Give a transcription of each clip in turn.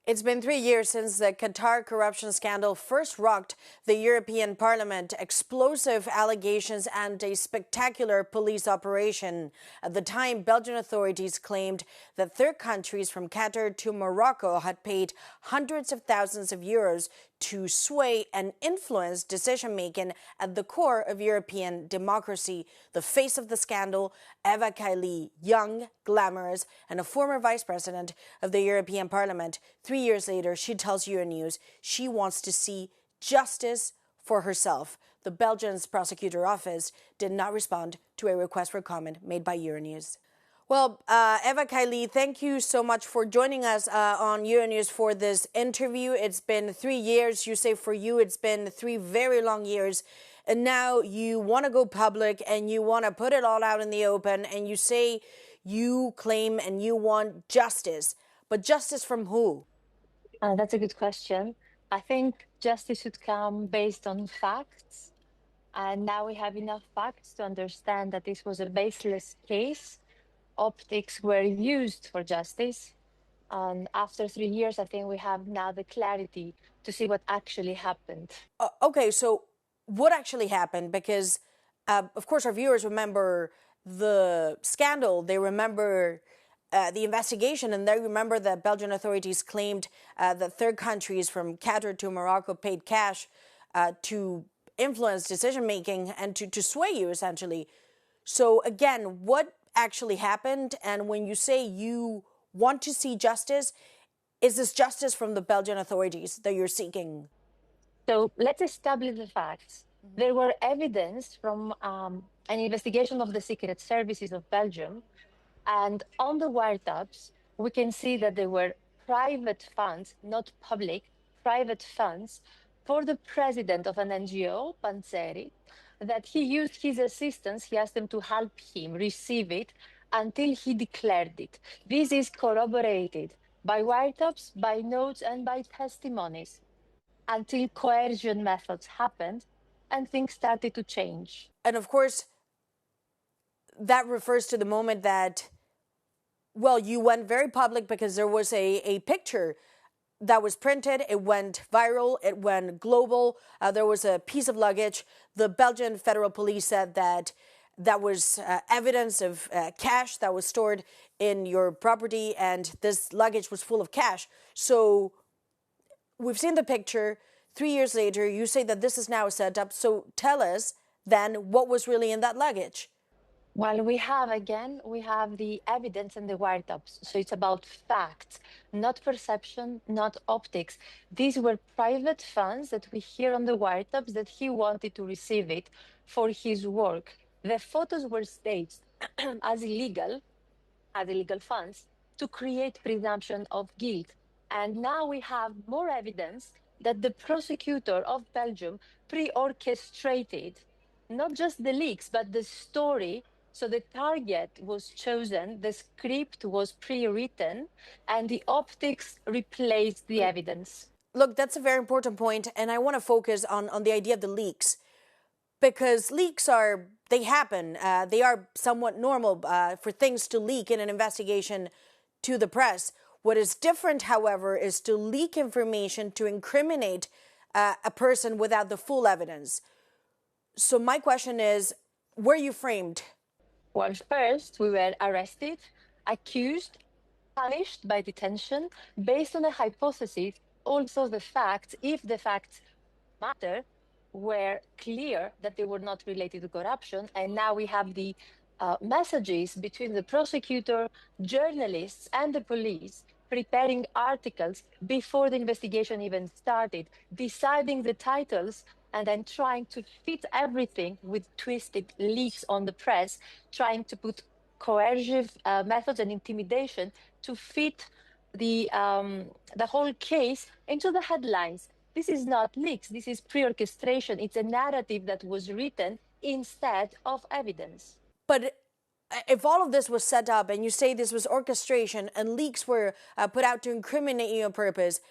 It's been 3 years since the Qatar corruption scandal first rocked the European Parliament. Explosive allegations and a spectacular police operation. At the time, Belgian authorities claimed that third countries from Qatar to Morocco had paid hundreds of thousands of euros to sway and influence decision-making at the core of European democracy. The face of the scandal, Eva Kaili, young, glamorous, and a former vice president of the European Parliament. 3 years later, she tells Euronews she wants to see justice for herself. The Belgian's prosecutor office did not respond to a request for comment made by Euronews. Well, Eva Kaili, thank you so much for joining us on Euronews for this interview. It's been 3 years. You say for you it's been 3 very long years. And now you want to go public and you want to put it all out in the open. And you say you claim and you want justice. But justice from who? That's a good question. I think justice should come based on facts. And now we have enough facts to understand that this was a baseless case. Optics were used for justice. And after 3 years, I think we have now the clarity to see what actually happened. Okay, so what actually happened? Because, of course, our viewers remember the scandal. They remember the investigation, and they remember that Belgian authorities claimed that third countries from Qatar to Morocco paid cash to influence decision-making and to sway you, essentially. So, again, what actually happened? And when you say you want to see justice, is this justice from the Belgian authorities that you're seeking? So let's establish the facts. There were evidence from an investigation of the secret services of Belgium. And on the wiretaps, we can see that there were private funds, not public, private funds for the president of an NGO, Panzeri, that he used his assistants. He asked them to help him receive it until he declared it. This is corroborated by wiretaps, by notes, and by testimonies until coercion methods happened and things started to change. And of course, that refers to the moment that, well, you went very public because there was a picture that was printed. It went viral. It went global. There was a piece of luggage. The Belgian Federal Police said that that was evidence of cash that was stored in your property, and this luggage was full of cash. So we've seen the picture. 3 years later, you say that this is now set up. So tell us then what was really in that luggage. Well, we have the evidence and the wiretaps. So it's about facts, not perception, not optics. These were private funds that we hear on the wiretaps that he wanted to receive it for his work. The photos were staged as illegal funds to create presumption of guilt. And now we have more evidence that the prosecutor of Belgium pre-orchestrated not just the leaks, but the story. So the target was chosen, the script was pre-written, and the optics replaced the evidence. Look, that's a very important point, and I want to focus on the idea of the leaks. Because leaks they happen. They are somewhat normal for things to leak in an investigation to the press. What is different, however, is to leak information to incriminate a person without the full evidence. So my question is, were you framed? Well, first, we were arrested, accused, punished by detention, based on a hypothesis. Also, the facts, if the facts matter, were clear that they were not related to corruption. And now we have the messages between the prosecutor, journalists, and the police preparing articles before the investigation even started, deciding the titles, and then trying to fit everything with twisted leaks on the press, trying to put coercive methods and intimidation to fit the whole case into the headlines. This is not leaks, this is pre-orchestration. It's a narrative that was written instead of evidence. But if all of this was set up and you say this was orchestration and leaks were put out to incriminate you on purpose,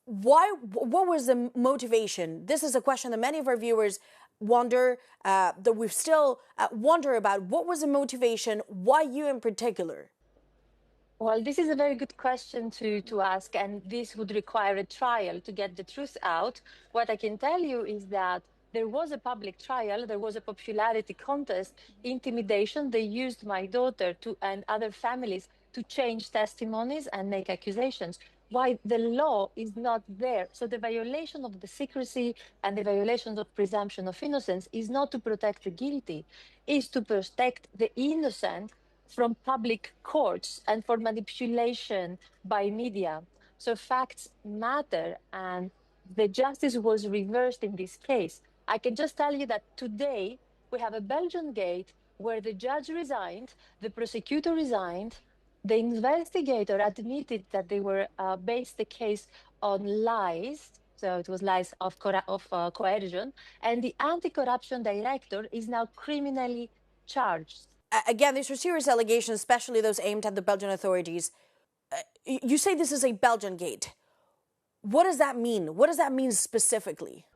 what was the motivation? This is a question that many of our viewers wonder, that we still wonder about. What was the motivation? Why you in particular? Well, this is a very good question to ask, and this would require a trial to get the truth out. What I can tell you is that there was a public trial, there was a popularity contest, intimidation. They used my daughter and other families to change testimonies and make accusations. Why the law is not there. So the violation of the secrecy and the violation of presumption of innocence is not to protect the guilty, is to protect the innocent from public courts and for manipulation by media. So facts matter, and the justice was reversed in this case. I can just tell you that today we have a belgiangate where the judge resigned, the prosecutor resigned, the investigator admitted that they were based the case on lies. So it was lies of coercion, and the anti-corruption director is now criminally charged. Again, these are serious allegations, especially those aimed at the Belgian authorities. You say this is a Belgian gate. What does that mean? What does that mean specifically?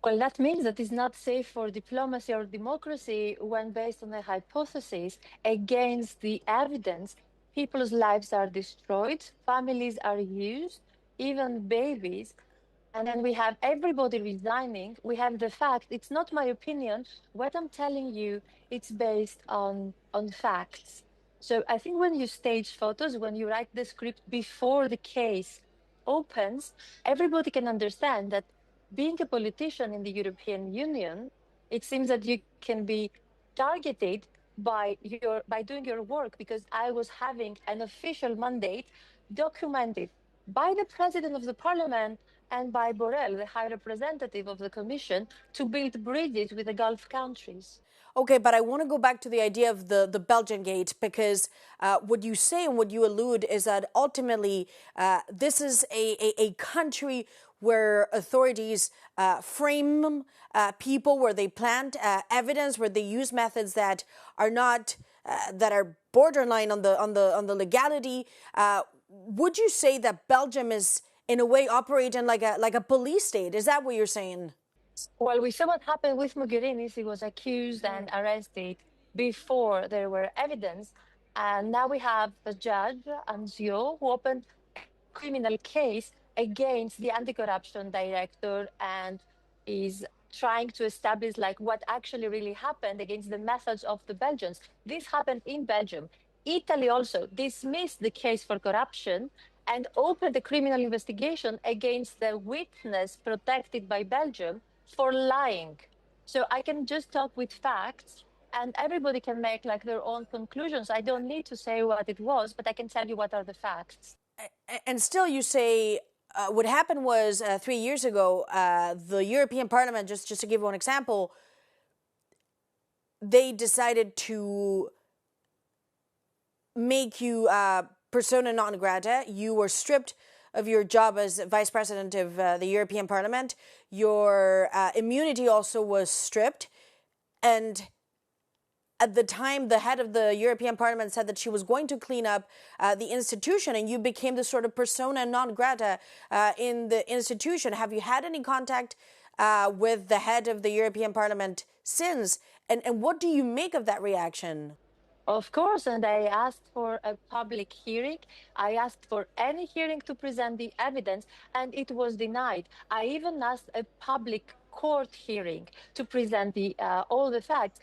Well, that means that it's not safe for diplomacy or democracy when based on a hypothesis against the evidence. People's lives are destroyed, families are used, even babies. And then we have everybody resigning. We have the fact, it's not my opinion. What I'm telling you, it's based on facts. So I think when you stage photos, when you write the script before the case opens, everybody can understand that being a politician in the European Union, it seems that you can be targeted by doing your work, because I was having an official mandate documented by the president of the parliament and by Borrell, the high representative of the Commission, to build bridges with the Gulf countries. Okay, but I want to go back to the idea of the Belgian gate, because what you say and what you allude is that ultimately this is a country where authorities frame people, where they plant evidence, where they use methods that are not that are borderline on the legality. Would you say that Belgium is in a way operating like a police state? Is that what you're saying? Well, we saw what happened with Mogherini. He was accused and arrested before there were evidence. And now we have a judge, Anzio, who opened a criminal case against the anti-corruption director and is trying to establish like what actually really happened against the methods of the Belgians. This happened in Belgium. Italy also dismissed the case for corruption and opened a criminal investigation against the witness protected by Belgium for lying. So I can just talk with facts and everybody can make like their own conclusions. I don't need to say what it was, but I can tell you what are the facts. And still you say what happened was 3 years ago, the European Parliament, just to give one example, they decided to make you persona non grata. You were stripped of your job as vice president of the European Parliament. Your immunity also was stripped. And at the time, the head of the European Parliament said that she was going to clean up the institution, and you became the sort of persona non grata in the institution. Have you had any contact with the head of the European Parliament since? And what do you make of that reaction? Of course, and I asked for a public hearing. I asked for any hearing to present the evidence, and it was denied. I even asked a public court hearing to present all the facts.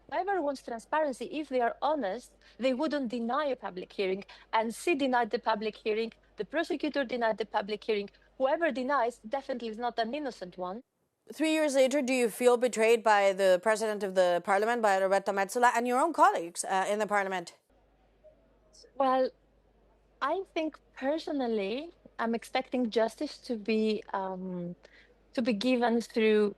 Whoever wants transparency, if they are honest, they wouldn't deny a public hearing. And she denied the public hearing. The prosecutor denied the public hearing. Whoever denies definitely is not an innocent one. 3 years later, do you feel betrayed by the president of the parliament, by Roberta Metsola, and your own colleagues in the parliament? Well, I think personally, I'm expecting justice to be given through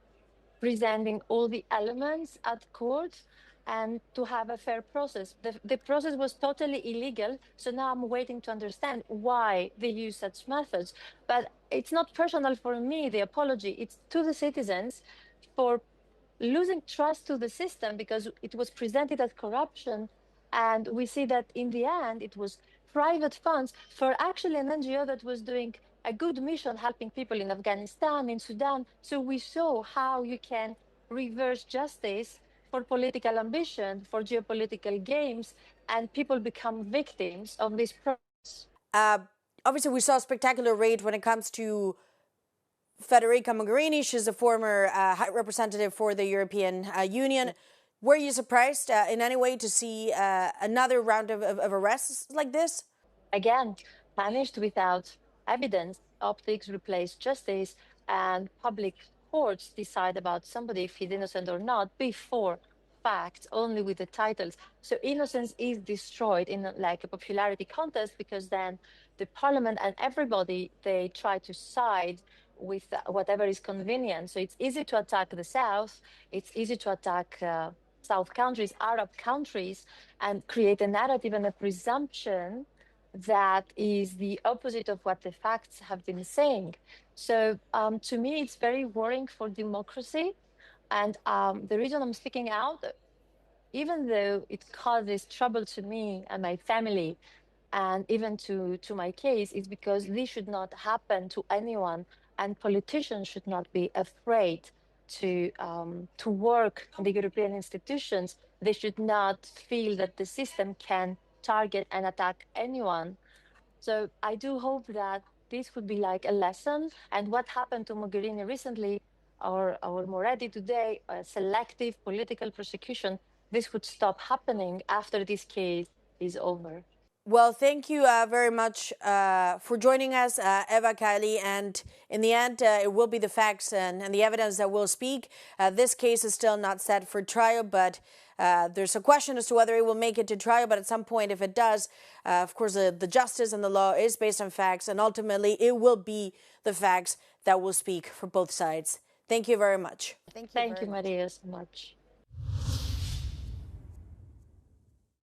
presenting all the elements at court and to have a fair process. The process was totally illegal, so now I'm waiting to understand why they use such methods. But it's not personal for me, the apology. It's to the citizens for losing trust to the system because it was presented as corruption. And we see that in the end, it was private funds for actually an NGO that was doing a good mission helping people in Afghanistan, in Sudan. So we saw how you can reverse justice for political ambition, for geopolitical games, and people become victims of this process. Obviously, we saw a spectacular rate when it comes to Federica Mogherini. She's a former High Representative for the European Union. Were you surprised in any way to see another round of arrests like this? Again, punished without evidence, optics replace justice, and public courts decide about somebody if he's innocent or not before facts, only with the titles. So innocence is destroyed in like a popularity contest, because then the parliament and everybody, they try to side with whatever is convenient. So it's easy to attack the South, it's easy to attack South countries, Arab countries, and create a narrative and a presumption that is the opposite of what the facts have been saying. So to me, it's very worrying for democracy. And the reason I'm speaking out, even though it causes trouble to me and my family, and even to my case, is because this should not happen to anyone, and politicians should not be afraid to work in the European institutions. They should not feel that the system can target and attack anyone. So I do hope that this would be like a lesson. And what happened to Mogherini recently, or Moretti today, selective political prosecution, this would stop happening after this case is over. Well, thank you very much for joining us, Eva Kaili. And in the end, it will be the facts and the evidence that will speak. This case is still not set for trial, but there's a question as to whether it will make it to trial. But at some point, if it does, of course, the justice and the law is based on facts. And ultimately, it will be the facts that will speak for both sides. Thank you very much. Thank you, Maria, so much.